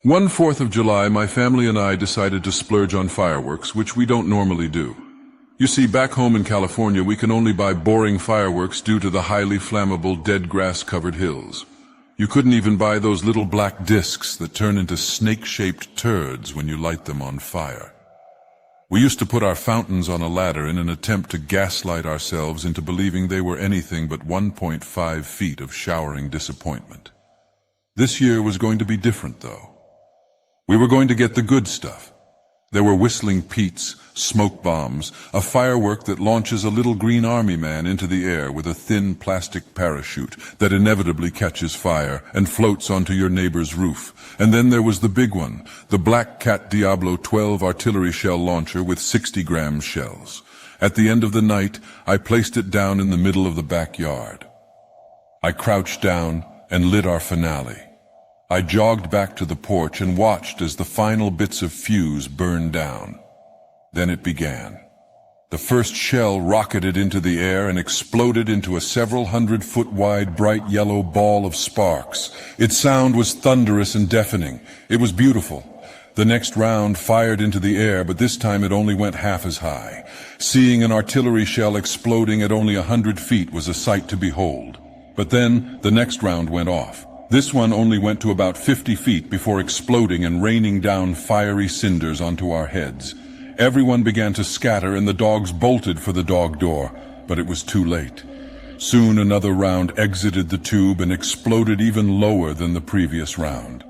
One 4th of July, my family and I decided to splurge on fireworks, which we don't normally do. You see, back home in California, we can only buy boring fireworks due to the highly flammable, dead grass-covered hills. You couldn't even buy those little black discs that turn into snake-shaped turds when you light them on fire. We used to put our fountains on a ladder in an attempt to gaslight ourselves into believing they were anything but 1.5 feet of showering disappointment. This year was going to be different, though. We were going to get the good stuff. There were whistling Petes, smoke bombs, a firework that launches a little green army man into the air with a thin plastic parachute that inevitably catches fire and floats onto your neighbor's roof. And then there was the big one, the Black Cat Diablo 12 artillery shell launcher with 60-gram shells. At the end of the night, I placed it down in the middle of the backyard. I crouched down and lit our finale. I jogged back to the porch and watched as the final bits of fuse burned down. Then it began. The first shell rocketed into the air and exploded into a several hundred-foot wide bright yellow ball of sparks. Its sound was thunderous and deafening. It was beautiful. The next round fired into the air, but this time it only went half as high. Seeing an artillery shell exploding at only 100 feet was a sight to behold. But then the next round went off. This one only went to about 50 feet before exploding and raining down fiery cinders onto our heads. Everyone began to scatter and the dogs bolted for the dog door, but it was too late. Soon another round exited the tube and exploded even lower than the previous round.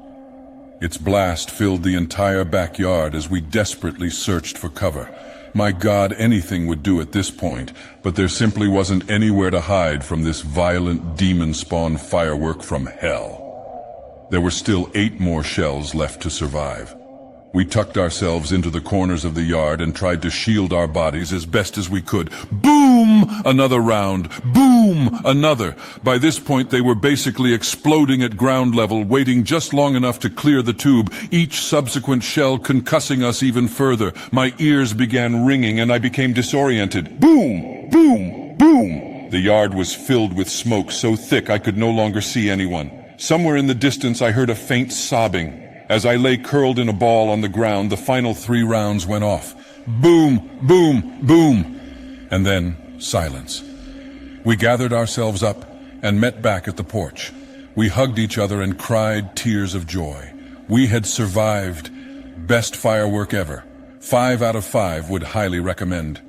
Its blast filled the entire backyard as we desperately searched for cover. My God, anything would do at this point, but there simply wasn't anywhere to hide from this violent demon-spawn firework from hell. There were still 8 more shells left to survive. We tucked ourselves into the corners of the yard and tried to shield our bodies as best as we could. Boom! Another round. Boom! Another. By this point, they were basically exploding at ground level, waiting just long enough to clear the tube, each subsequent shell concussing us even further. My ears began ringing and I became disoriented. Boom! Boom! Boom! The yard was filled with smoke so thick I could no longer see anyone. Somewhere in the distance, I heard a faint sobbing. As I lay curled in a ball on the ground, the final 3 rounds went off. Boom, boom, boom. And then silence. We gathered ourselves up and met back at the porch. We hugged each other and cried tears of joy. We had survived. Best firework ever. 5 out of 5 would highly recommend.